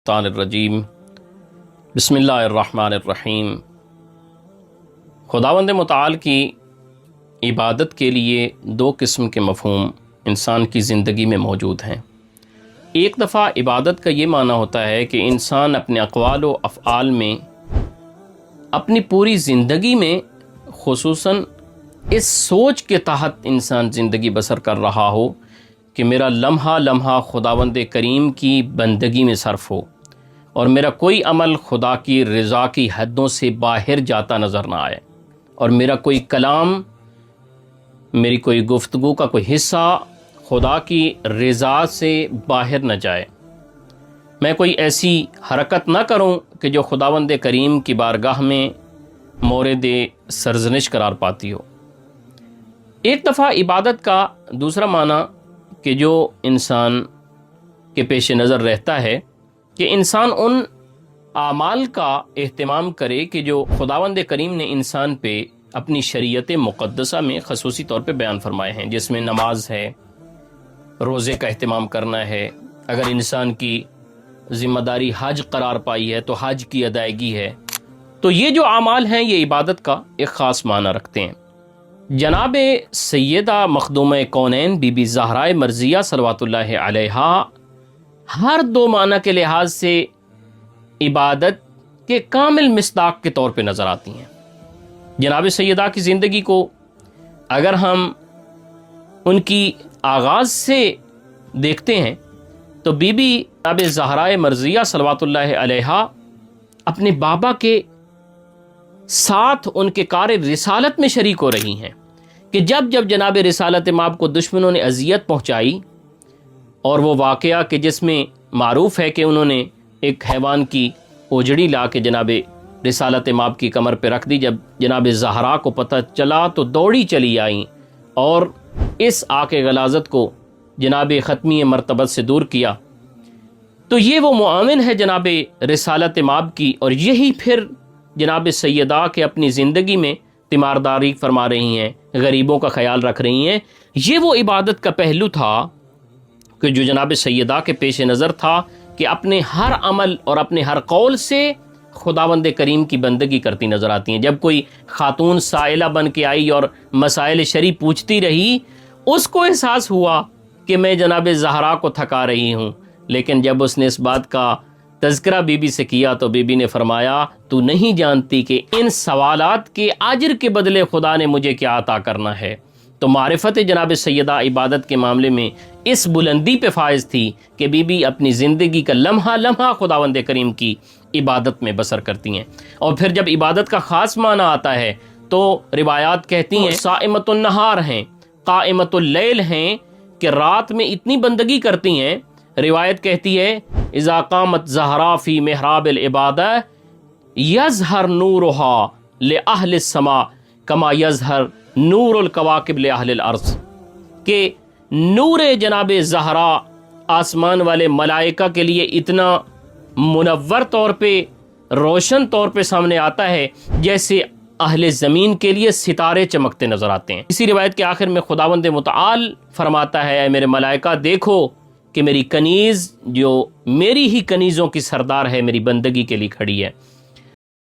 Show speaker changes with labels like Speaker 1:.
Speaker 1: الرجیم بسم اللہ الرحمن الرحیم۔ خداوند متعال کی عبادت کے لیے دو قسم کے مفہوم انسان کی زندگی میں موجود ہیں۔ ایک دفعہ عبادت کا یہ معنی ہوتا ہے کہ انسان اپنے اقوال و افعال میں اپنی پوری زندگی میں خصوصاً اس سوچ کے تحت انسان زندگی بسر کر رہا ہو کہ میرا لمحہ لمحہ خداوند کریم کی بندگی میں صرف ہو اور میرا کوئی عمل خدا کی رضا کی حدوں سے باہر جاتا نظر نہ آئے، اور میرا کوئی کلام، میری کوئی گفتگو کا کوئی حصہ خدا کی رضا سے باہر نہ جائے۔ میں کوئی ایسی حرکت نہ کروں کہ جو خداوند کریم کی بارگاہ میں مورد سرزنش قرار پاتی ہو۔ ایک دفعہ عبادت کا دوسرا معنی کہ جو انسان کے پیش نظر رہتا ہے کہ انسان ان اعمال کا اہتمام کرے کہ جو خداوند کریم نے انسان پہ اپنی شریعت مقدسہ میں خصوصی طور پہ بیان فرمائے ہیں، جس میں نماز ہے، روزے کا اہتمام کرنا ہے، اگر انسان کی ذمہ داری حج قرار پائی ہے تو حج کی ادائیگی ہے۔ تو یہ جو اعمال ہیں یہ عبادت کا ایک خاص معنی رکھتے ہیں۔ جناب سیدہ مخدومہ کونین بی بی زہرا مرضیہ صلوات اللہ علیہا ہر دو معنی کے لحاظ سے عبادت کے کامل مصداق کے طور پہ نظر آتی ہیں۔ جناب سیدہ کی زندگی کو اگر ہم ان کی آغاز سے دیکھتے ہیں تو بی بی جناب زہرا مرضیہ صلوات اللہ علیہا اپنے بابا کے ساتھ ان کے کار رسالت میں شریک ہو رہی ہیں کہ جب جب جناب رسالت مآب کو دشمنوں نے اذیت پہنچائی، اور وہ واقعہ کہ جس میں معروف ہے کہ انہوں نے ایک حیوان کی اوجڑی لا کے جناب رسالت مآب کی کمر پہ رکھ دی، جب جناب زہرا کو پتہ چلا تو دوڑی چلی آئیں اور اس آگ غلاظت کو جناب ختمی مرتبت سے دور کیا۔ تو یہ وہ معاون ہے جناب رسالت مآب کی، اور یہی پھر جناب سیدہ کے اپنی زندگی میں تیمارداری فرما رہی ہیں، غریبوں کا خیال رکھ رہی ہیں۔ یہ وہ عبادت کا پہلو تھا کہ جو جناب سیدہ کے پیش نظر تھا کہ اپنے ہر عمل اور اپنے ہر قول سے خداوند کریم کی بندگی کرتی نظر آتی ہیں۔ جب کوئی خاتون سائلہ بن کے آئی اور مسائل شرعی پوچھتی رہی، اس کو احساس ہوا کہ میں جناب زہرا کو تھکا رہی ہوں، لیکن جب اس نے اس بات کا تذکرہ بی بی سے کیا تو بی بی نے فرمایا، تو نہیں جانتی کہ ان سوالات کے اجر کے بدلے خدا نے مجھے کیا عطا کرنا ہے۔ تو معرفت جناب سیدہ عبادت کے معاملے میں اس بلندی پہ فائز تھی کہ بی بی اپنی زندگی کا لمحہ لمحہ خداوند کریم کی عبادت میں بسر کرتی ہیں۔ اور پھر جب عبادت کا خاص معنی آتا ہے تو روایات کہتی ہیں صائمۃ النہار ہیں، قائمۃ اللیل ہیں، کہ رات میں اتنی بندگی کرتی ہیں۔ روایت کہتی ہے اذا قامت زہرا فی محراب العبادہ یظہر نورہا لأہل السماء کما یظہر نور الکواکب لأہل الارض، کہ نور جناب زہرا آسمان والے ملائکہ کے لیے اتنا منور طور پہ، روشن طور پہ سامنے آتا ہے جیسے اہل زمین کے لیے ستارے چمکتے نظر آتے ہیں۔ اسی روایت کے آخر میں خداوند متعال فرماتا ہے، اے میرے ملائکہ دیکھو کہ میری کنیز جو میری ہی کنیزوں کی سردار ہے، میری بندگی کے لیے کھڑی ہے۔